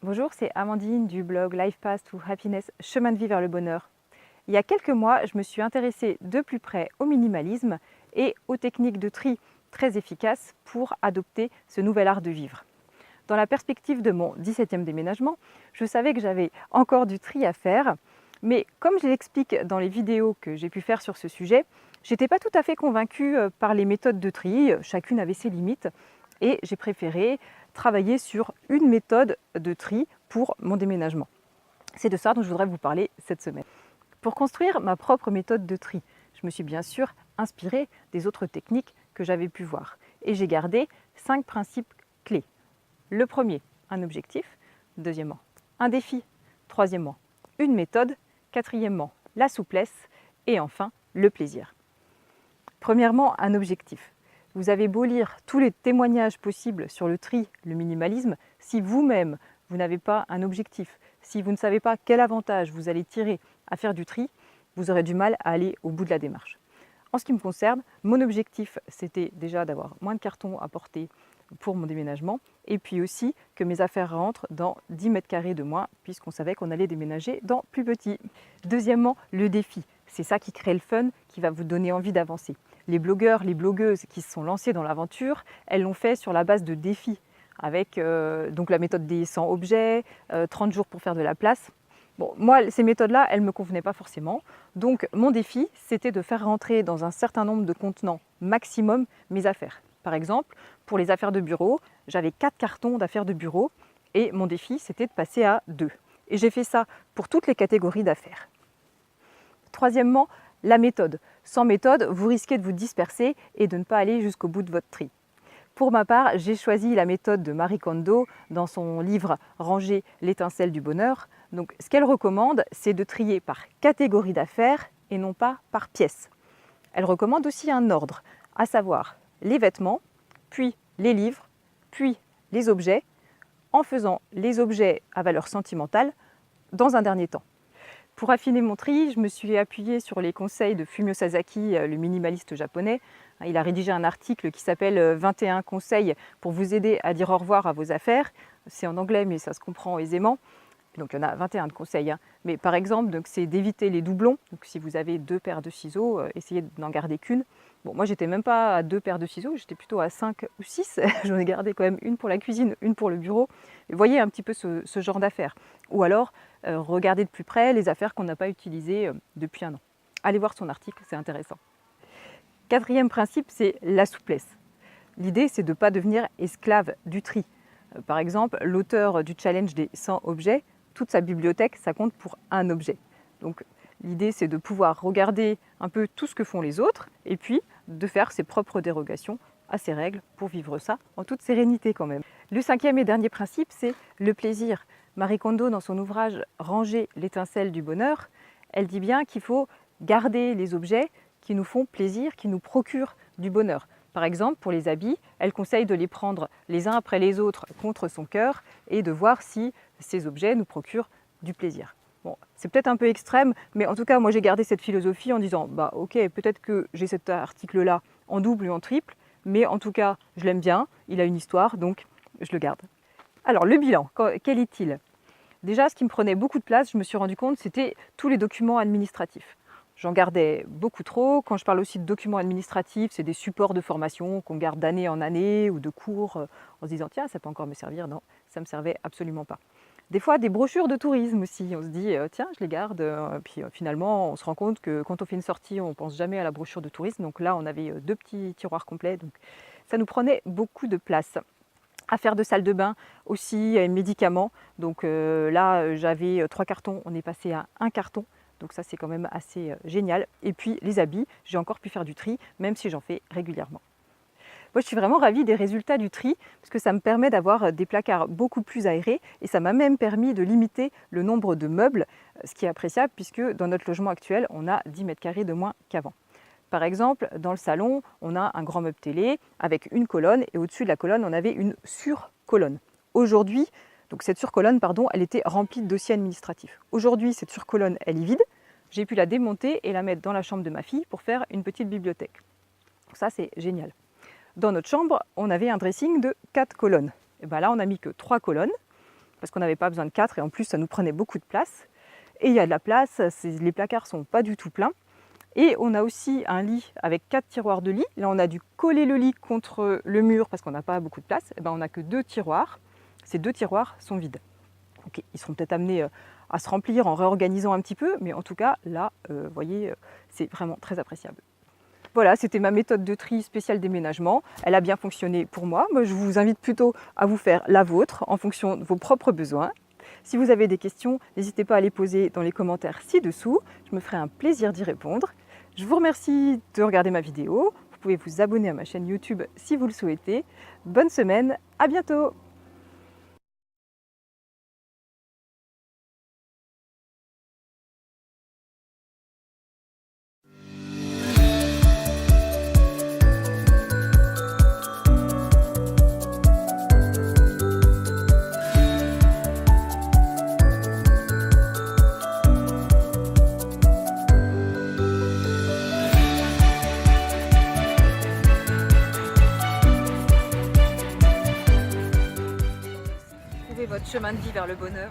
Bonjour, c'est Amandine du blog Life Path to Happiness, chemin de vie vers le bonheur. Il y a quelques mois, je me suis intéressée de plus près au minimalisme et aux techniques de tri très efficaces pour adopter ce nouvel art de vivre. Dans la perspective de mon 17e déménagement, je savais que j'avais encore du tri à faire, mais comme je l'explique dans les vidéos que j'ai pu faire sur ce sujet, je n'étais pas tout à fait convaincue par les méthodes de tri, chacune avait ses limites, et j'ai préféré travailler sur une méthode de tri pour mon déménagement. C'est de ça dont je voudrais vous parler cette semaine. Pour construire ma propre méthode de tri, je me suis bien sûr inspirée des autres techniques que j'avais pu voir. Et j'ai gardé 5 principes clés. Le premier, un objectif. Deuxièmement, un défi. Troisièmement, une méthode. Quatrièmement, la souplesse. Et enfin, le plaisir. Premièrement, un objectif. Vous avez beau lire tous les témoignages possibles sur le tri, le minimalisme, si vous-même, vous n'avez pas un objectif, si vous ne savez pas quel avantage vous allez tirer à faire du tri, vous aurez du mal à aller au bout de la démarche. En ce qui me concerne, mon objectif, c'était déjà d'avoir moins de cartons à porter pour mon déménagement, et puis aussi que mes affaires rentrent dans 10 mètres carrés de moins, puisqu'on savait qu'on allait déménager dans plus petit. Deuxièmement, le défi. C'est ça qui crée le fun, qui va vous donner envie d'avancer. Les blogueurs, les blogueuses qui se sont lancés dans l'aventure, elles l'ont fait sur la base de défis, avec donc la méthode des 100 objets, 30 jours pour faire de la place. Bon, moi, ces méthodes-là, elles ne me convenaient pas forcément. Donc, mon défi, c'était de faire rentrer dans un certain nombre de contenants maximum mes affaires. Par exemple, pour les affaires de bureau, j'avais 4 cartons d'affaires de bureau et mon défi, c'était de passer à 2. Et j'ai fait ça pour toutes les catégories d'affaires. Troisièmement, la méthode. Sans méthode, vous risquez de vous disperser et de ne pas aller jusqu'au bout de votre tri. Pour ma part, j'ai choisi la méthode de Marie Kondo dans son livre « Ranger l'étincelle du bonheur ». Donc, ce qu'elle recommande, c'est de trier par catégorie d'affaires et non pas par pièce. Elle recommande aussi un ordre, à savoir les vêtements, puis les livres, puis les objets, en faisant les objets à valeur sentimentale dans un dernier temps. Pour affiner mon tri, je me suis appuyée sur les conseils de Fumio Sasaki, le minimaliste japonais. Il a rédigé un article qui s'appelle « 21 conseils pour vous aider à dire au revoir à vos affaires ». C'est en anglais, mais ça se comprend aisément. Donc il y en a 21 de conseils. Mais par exemple, c'est d'éviter les doublons. Donc si vous avez 2 paires de ciseaux, essayez d'en garder qu'une. Bon, moi, j'étais même pas à 2 paires de ciseaux, j'étais plutôt à 5 ou 6. J'en ai gardé quand même une pour la cuisine, une pour le bureau. Et voyez un petit peu ce genre d'affaires. Ou alors, regardez de plus près les affaires qu'on n'a pas utilisées depuis un an. Allez voir son article, c'est intéressant. Quatrième principe, c'est la souplesse. L'idée, c'est de ne pas devenir esclave du tri. Par exemple, l'auteur du challenge des 100 objets, toute sa bibliothèque, ça compte pour un objet. Donc l'idée, c'est de pouvoir regarder un peu tout ce que font les autres et puis de faire ses propres dérogations à ces règles pour vivre ça en toute sérénité quand même. Le cinquième et dernier principe, c'est le plaisir. Marie Kondo, dans son ouvrage « Ranger l'étincelle du bonheur », elle dit bien qu'il faut garder les objets qui nous font plaisir, qui nous procurent du bonheur. Par exemple, pour les habits, elle conseille de les prendre les uns après les autres contre son cœur et de voir si ces objets nous procurent du plaisir. Bon, c'est peut-être un peu extrême, mais en tout cas, moi j'ai gardé cette philosophie en disant « ok, peut-être que j'ai cet article-là en double ou en triple, mais en tout cas, je l'aime bien, il a une histoire, donc je le garde. » Alors, le bilan, quel est-il? Déjà, ce qui me prenait beaucoup de place, je me suis rendu compte, c'était tous les documents administratifs. J'en gardais beaucoup trop. Quand je parle aussi de documents administratifs, c'est des supports de formation qu'on garde d'année en année ou de cours en se disant « tiens, ça peut encore me servir ». Non, ça ne me servait absolument pas. Des fois, des brochures de tourisme aussi. On se dit « tiens, je les garde ». Puis finalement, on se rend compte que quand on fait une sortie, on ne pense jamais à la brochure de tourisme. Donc là, on avait 2 petits tiroirs complets. Donc ça nous prenait beaucoup de place. Affaires de salle de bain aussi, médicaments. Donc là, j'avais 3 cartons, on est passé à 1 carton. Donc ça, c'est quand même assez génial. Et puis les habits, j'ai encore pu faire du tri, même si j'en fais régulièrement. Moi, je suis vraiment ravie des résultats du tri, parce que ça me permet d'avoir des placards beaucoup plus aérés, et ça m'a même permis de limiter le nombre de meubles, ce qui est appréciable, puisque dans notre logement actuel, on a 10 mètres carrés de moins qu'avant. Par exemple, dans le salon, on a un grand meuble télé avec une colonne, et au-dessus de la colonne, on avait une surcolonne. Aujourd'hui, donc cette surcolonne, elle était remplie de dossiers administratifs. Aujourd'hui, cette surcolonne, elle est vide. J'ai pu la démonter et la mettre dans la chambre de ma fille pour faire une petite bibliothèque. Ça, c'est génial. Dans notre chambre, on avait un dressing de 4 colonnes. Et bien là, on n'a mis que 3 colonnes. parce qu'on n'avait pas besoin de 4 et en plus ça nous prenait beaucoup de place. Et il y a de la place, les placards sont pas du tout pleins. Et on a aussi un lit avec 4 tiroirs de lit. Là on a dû coller le lit contre le mur parce qu'on n'a pas beaucoup de place. Et ben, on n'a que 2 tiroirs. Ces 2 tiroirs sont vides. Donc, ils seront peut-être amenés à se remplir en réorganisant un petit peu, mais en tout cas là, vous voyez, c'est vraiment très appréciable. Voilà, c'était ma méthode de tri spéciale déménagement. Elle a bien fonctionné pour moi. Moi, je vous invite plutôt à vous faire la vôtre en fonction de vos propres besoins. Si vous avez des questions, n'hésitez pas à les poser dans les commentaires ci-dessous. Je me ferai un plaisir d'y répondre. Je vous remercie de regarder ma vidéo. Vous pouvez vous abonner à ma chaîne YouTube si vous le souhaitez. Bonne semaine, à bientôt! Trouvez votre chemin de vie vers le bonheur.